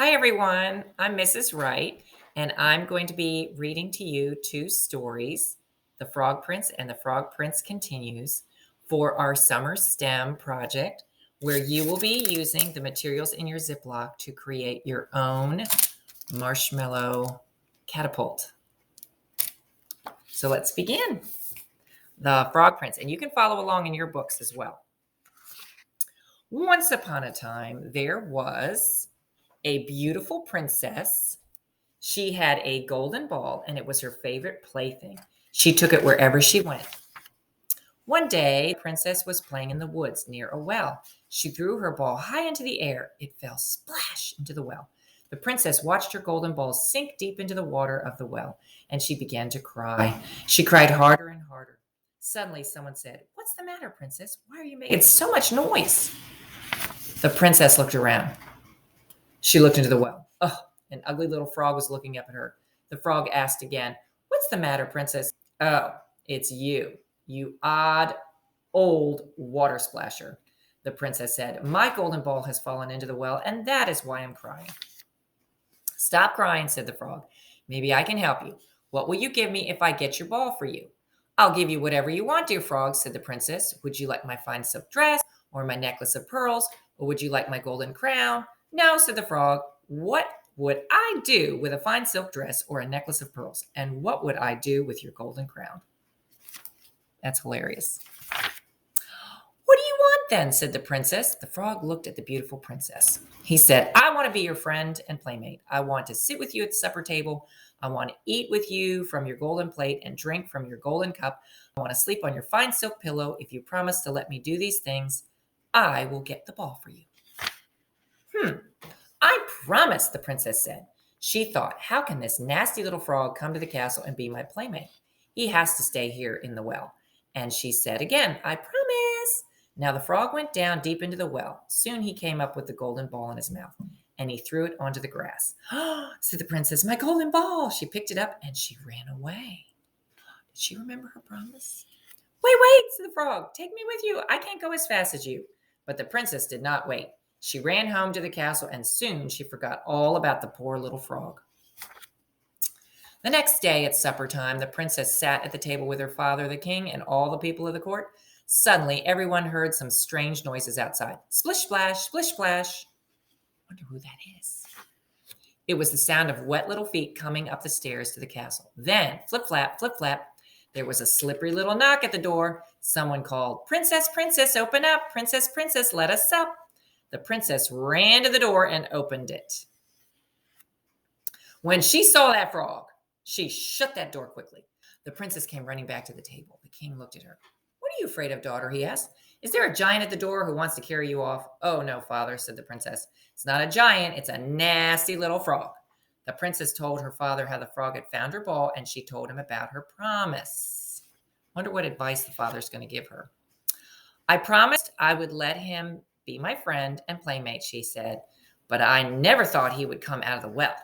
Hi, everyone. I'm Mrs. Wright, and I'm going to be reading to you two stories, The Frog Prince and The Frog Prince Continues, for our summer STEM project, where you will be using the materials in your Ziploc to create your own marshmallow catapult. So let's begin. The Frog Prince, and you can follow along in your books as well. Once upon a time, there was a beautiful princess. She had a golden ball, and it was her favorite plaything. She took it wherever she went. One day, the princess was playing in the woods near a well. She threw her ball high into the air. It fell splash into the well. The princess watched her golden ball sink deep into the water of the well, and she began to cry. She cried harder and harder. Suddenly, someone said, "What's the matter, princess? Why are you making so much noise?" The princess looked around. She looked into the well. Oh, an ugly little frog was looking up at her. The frog asked again, "What's the matter, princess?" "Oh, it's you, you odd old water splasher," the princess said. "My golden ball has fallen into the well, and that is why I'm crying." "Stop crying," said the frog. "Maybe I can help you. What will you give me if I get your ball for you?" "I'll give you whatever you want, dear frog," said the princess. "Would you like my fine silk dress, or my necklace of pearls, or would you like my golden crown?" "No," said the frog. "What would I do with a fine silk dress or a necklace of pearls? And what would I do with your golden crown?" That's hilarious. "What do you want then?" said the princess. The frog looked at the beautiful princess. He said, "I want to be your friend and playmate. I want to sit with you at the supper table. I want to eat with you from your golden plate and drink from your golden cup. I want to sleep on your fine silk pillow. If you promise to let me do these things, I will get the ball for you." "Hmm, I promise," the princess said. She thought, "How can this nasty little frog come to the castle and be my playmate? He has to stay here in the well." And she said again, "I promise." Now the frog went down deep into the well. Soon he came up with the golden ball in his mouth, and he threw it onto the grass. "Oh," said the princess, "my golden ball." She picked it up and she ran away. Did she remember her promise? "Wait, wait," said the frog. "Take me with you. I can't go as fast as you." But the princess did not wait. She ran home to the castle, and soon she forgot all about the poor little frog. The next day at supper time, the princess sat at the table with her father, the king, and all the people of the court. Suddenly, everyone heard some strange noises outside. Splish, splash, splish, splash. Wonder who that is. It was the sound of wet little feet coming up the stairs to the castle. Then, flip, flip, flap, there was a slippery little knock at the door. Someone called, "Princess, princess, open up. Princess, princess, let us sup." The princess ran to the door and opened it. When she saw that frog, she shut that door quickly. The princess came running back to the table. The king looked at her. "What are you afraid of, daughter?" he asked. "Is there a giant at the door who wants to carry you off?" "Oh, no, father," said the princess. "It's not a giant. It's a nasty little frog." The princess told her father how the frog had found her ball, and she told him about her promise. Wonder what advice the father's going to give her. "I promised I would let him be my friend and playmate," she said, "but I never thought he would come out of the well."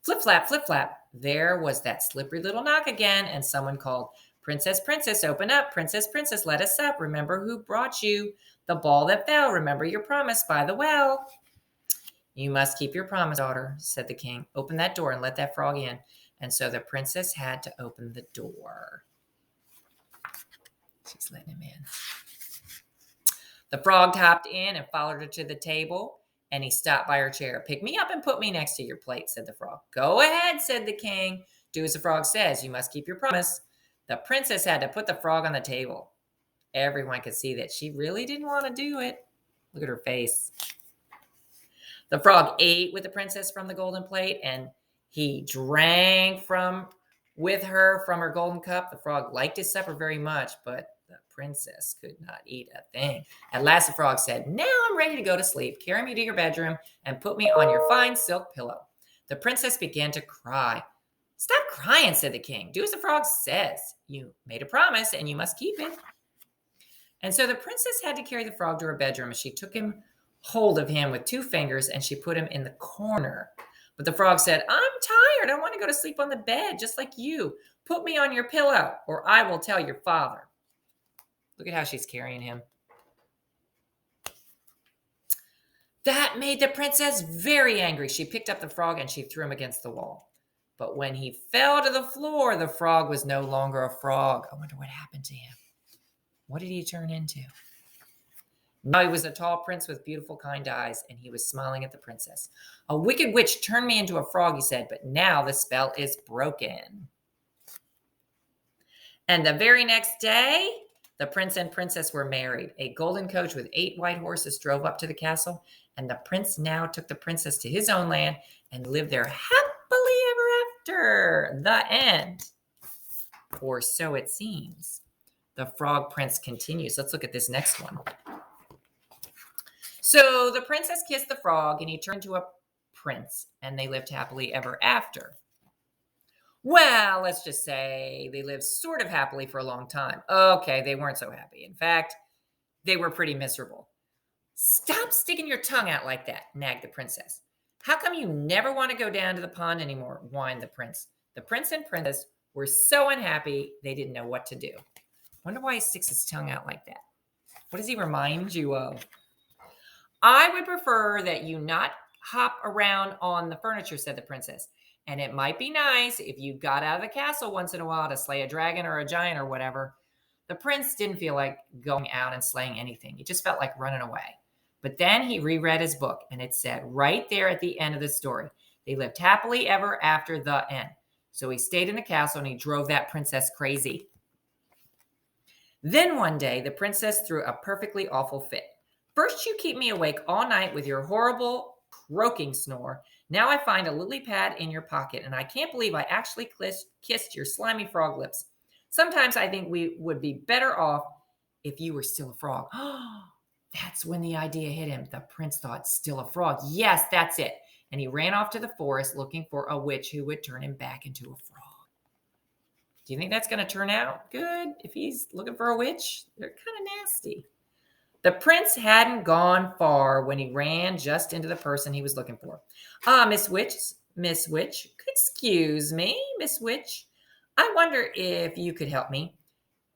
Flip, flap. There was that slippery little knock again, and someone called, "Princess, princess, open up. Princess, princess, let us up. Remember who brought you the ball that fell. Remember your promise by the well." "You must keep your promise, daughter," said the king. "Open that door and let that frog in." And so the princess had to open the door. She's letting him in. The frog hopped in and followed her to the table, and he stopped by her chair. "Pick me up and put me next to your plate," said the frog. "Go ahead," said the king. "Do as the frog says. You must keep your promise." The princess had to put the frog on the table. Everyone could see that she really didn't want to do it. Look at her face. The frog ate with the princess from the golden plate, and he drank with her from her golden cup. The frog liked his supper very much, but the princess could not eat a thing. At last the frog said, "Now I'm ready to go to sleep. Carry me to your bedroom and put me on your fine silk pillow." The princess began to cry. "Stop crying," said the king. "Do as the frog says. You made a promise and you must keep it." And so the princess had to carry the frog to her bedroom, and she took him hold of him with two fingers, and she put him in the corner. But the frog said, "I'm tired. I want to go to sleep on the bed, just like you. Put me on your pillow, or I will tell your father." Look at how she's carrying him. That made the princess very angry. She picked up the frog and she threw him against the wall. But when he fell to the floor, the frog was no longer a frog. I wonder what happened to him. What did he turn into? Now he was a tall prince with beautiful, kind eyes, and he was smiling at the princess. A wicked witch turned me into a frog, he said, but now the spell is broken. And the very next day, the prince and princess were married. A golden coach with 8 white horses drove up to the castle, and the prince now took the princess to his own land and lived there happily ever after. The end. Or so it seems. The Frog Prince continues. Let's look at this next one. So the princess kissed the frog, and he turned to a prince, and they lived happily ever after. Well, let's just say they lived sort of happily for a long time. Okay, they weren't so happy. In fact, they were pretty miserable. Stop sticking your tongue out like that, nagged the princess. How come you never want to go down to the pond anymore? Whined the prince. The prince and princess were so unhappy they didn't know what to do. Wonder why he sticks his tongue out like that. What does he remind you of? I would prefer that you not hop around on the furniture, said the princess. And it might be nice if you got out of the castle once in a while to slay a dragon or a giant or whatever. The prince didn't feel like going out and slaying anything. He just felt like running away. But then he reread his book, and it said right there at the end of the story, they lived happily ever after the end. So he stayed in the castle and he drove that princess crazy. Then one day, the princess threw a perfectly awful fit. First, you keep me awake all night with your horrible croaking snore. Now I find a lily pad in your pocket, and I can't believe I actually kissed your slimy frog lips. Sometimes I think we would be better off if you were still a frog. That's when the idea hit him. The prince thought, still a frog. Yes, that's it. And he ran off to the forest looking for a witch who would turn him back into a frog. Do you think that's going to turn out good if he's looking for a witch? They're kind of nasty. The prince hadn't gone far when he ran just into the person he was looking for. Miss Witch, excuse me, Miss Witch. I wonder if you could help me.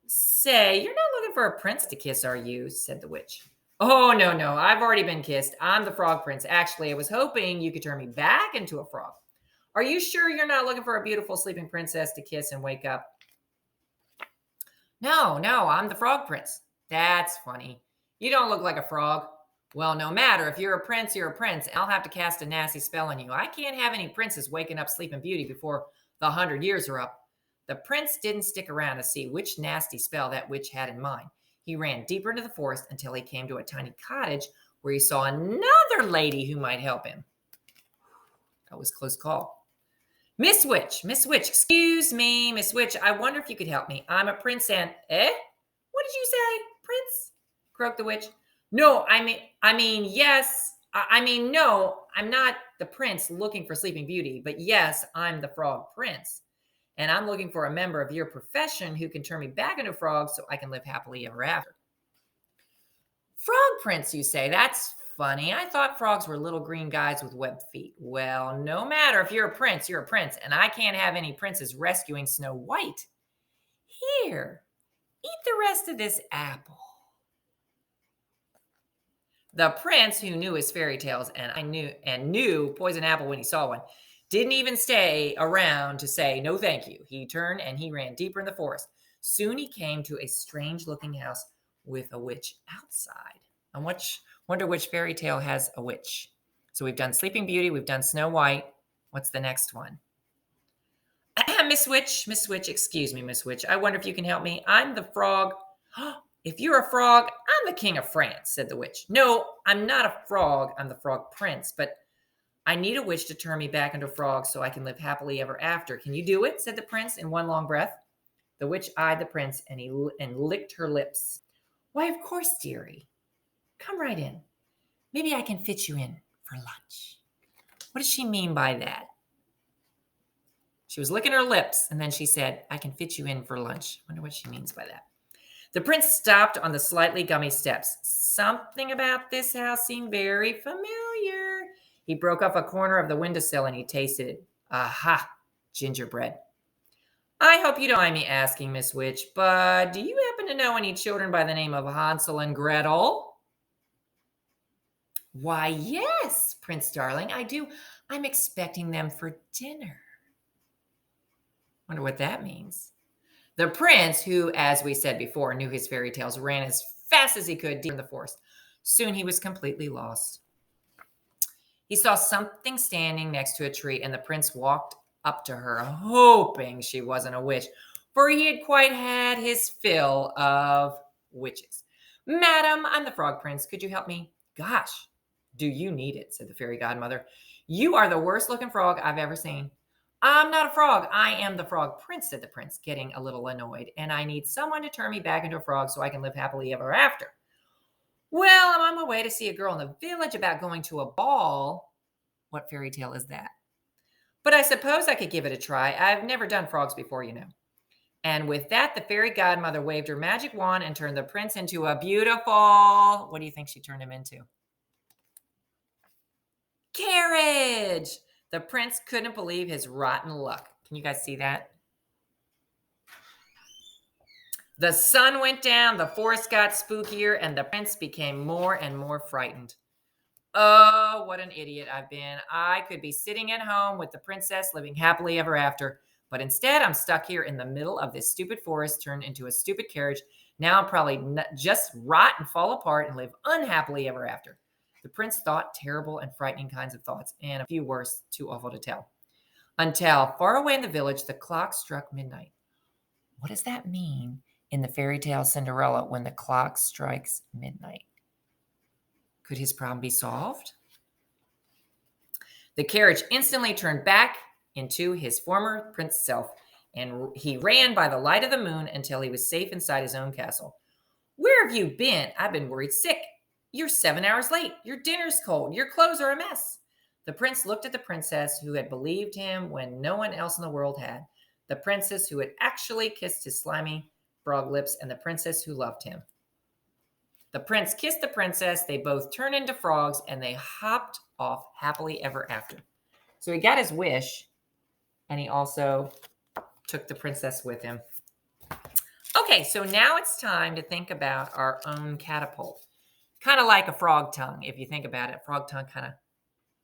Say, you're not looking for a prince to kiss, are you? Said the witch. Oh, no, I've already been kissed. I'm the frog prince. Actually, I was hoping you could turn me back into a frog. Are you sure you're not looking for a beautiful sleeping princess to kiss and wake up? No, I'm the frog prince. That's funny. You don't look like a frog. Well, no matter. If you're a prince, you're a prince. I'll have to cast a nasty spell on you. I can't have any princes waking up Sleeping Beauty before the 100 years are up. The prince didn't stick around to see which nasty spell that witch had in mind. He ran deeper into the forest until he came to a tiny cottage where he saw another lady who might help him. That was a close call. Miss Witch, excuse me, Miss Witch, I wonder if you could help me. I'm a prince and... What did you say, prince? Croaked the witch. No, no, I'm not the prince looking for Sleeping Beauty, but yes, I'm the frog prince. And I'm looking for a member of your profession who can turn me back into a frog so I can live happily ever after. Frog prince, you say? That's funny. I thought frogs were little green guys with webbed feet. Well, no matter. If you're a prince, you're a prince. And I can't have any princes rescuing Snow White. Here, eat the rest of this apple. The prince, who knew his fairy tales and knew poison apple when he saw one, didn't even stay around to say no thank you. He turned and he ran deeper in the forest. Soon he came to a strange-looking house with a witch outside. I wonder which fairy tale has a witch. So we've done Sleeping Beauty, we've done Snow White. What's the next one? Miss Witch, excuse me, Miss Witch. I wonder if you can help me. I'm the frog. If you're a frog, I'm the king of France, said the witch. No, I'm not a frog. I'm the frog prince, but I need a witch to turn me back into a frog so I can live happily ever after. Can you do it? Said the prince in one long breath. The witch eyed the prince and licked her lips. Why, of course, dearie. Come right in. Maybe I can fit you in for lunch. What does she mean by that? She was licking her lips, and then she said, I can fit you in for lunch. I wonder what she means by that. The prince stopped on the slightly gummy steps. Something about this house seemed very familiar. He broke off a corner of the windowsill and he tasted it. Aha, gingerbread. I hope you don't mind me asking, Miss Witch, but do you happen to know any children by the name of Hansel and Gretel? Why, yes, Prince Darling, I do. I'm expecting them for dinner. Wonder what that means. The prince, who, as we said before, knew his fairy tales, ran as fast as he could deep in the forest. Soon he was completely lost. He saw something standing next to a tree, and the prince walked up to her, hoping she wasn't a witch, for he had quite had his fill of witches. Madam, I'm the frog prince. Could you help me? Gosh, do you need it? Said the fairy godmother. You are the worst looking frog I've ever seen. I'm not a frog. I am the frog prince, said the prince, getting a little annoyed, and I need someone to turn me back into a frog so I can live happily ever after. Well, I'm on my way to see a girl in the village about going to a ball. What fairy tale is that? But I suppose I could give it a try. I've never done frogs before, you know. And with that, the fairy godmother waved her magic wand and turned the prince into a beautiful, what do you think she turned him into? Carriage. The prince couldn't believe his rotten luck. Can you guys see that? The sun went down, the forest got spookier, and the prince became more and more frightened. Oh, what an idiot I've been. I could be sitting at home with the princess living happily ever after. But instead, I'm stuck here in the middle of this stupid forest turned into a stupid carriage. Now I'll probably just rot and fall apart and live unhappily ever after. The prince thought terrible and frightening kinds of thoughts, and a few worse, too awful to tell. Until far away in the village, the clock struck midnight. What does that mean in the fairy tale Cinderella when the clock strikes midnight? Could his problem be solved? The carriage instantly turned back into his former prince self, and he ran by the light of the moon until he was safe inside his own castle. Where have you been? I've been worried sick. You're 7 hours late. Your dinner's cold. Your clothes are a mess. The prince looked at the princess who had believed him when no one else in the world had. The princess who had actually kissed his slimy frog lips, and the princess who loved him. The prince kissed the princess. They both turned into frogs, and they hopped off happily ever after. So he got his wish, and he also took the princess with him. Okay, so now it's time to think about our own catapult. Kind of like a frog tongue, if you think about it. Frog tongue kind of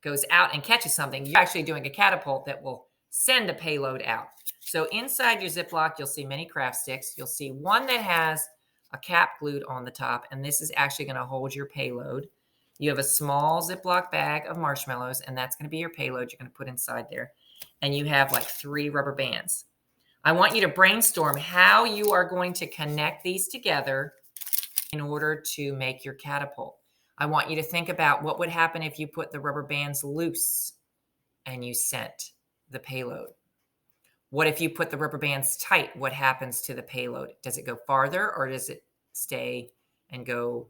goes out and catches something. You're actually doing a catapult that will send a payload out. So inside your Ziploc, you'll see many craft sticks. You'll see one that has a cap glued on the top, and this is actually going to hold your payload. You have a small Ziploc bag of marshmallows, and that's going to be your payload you're going to put inside there. And you have like 3 rubber bands. I want you to brainstorm how you are going to connect these together in order to make your catapult. I want you to think about what would happen if you put the rubber bands loose and you sent the payload. What if you put the rubber bands tight? What happens to the payload? Does it go farther, or does it stay and go,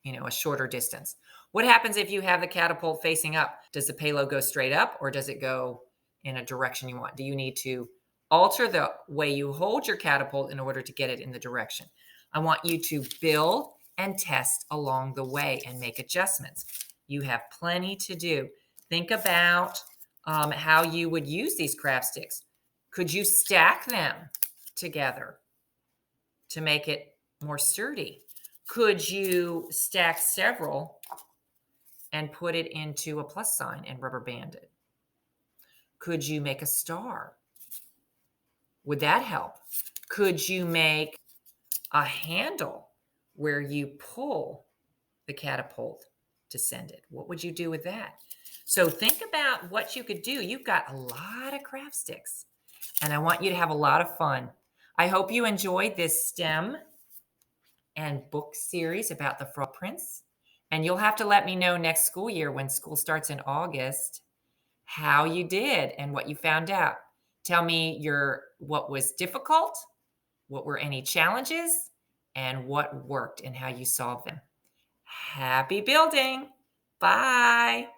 a shorter distance? What happens if you have the catapult facing up? Does the payload go straight up, or does it go in a direction you want? Do you need to alter the way you hold your catapult in order to get it in the direction? I want you to build and test along the way and make adjustments. You have plenty to do. Think about how you would use these craft sticks. Could you stack them together to make it more sturdy? Could you stack several and put it into a plus sign and rubber band it? Could you make a star? Would that help? Could you make a handle where you pull the catapult to send it? What would you do with that? So think about what you could do. You've got a lot of craft sticks, and I want you to have a lot of fun. I hope you enjoyed this STEM and book series about the Frog Prince. And you'll have to let me know next school year, when school starts in August, how you did and what you found out. Tell me what was difficult, what were any challenges, and what worked and how you solved them. Happy building. Bye.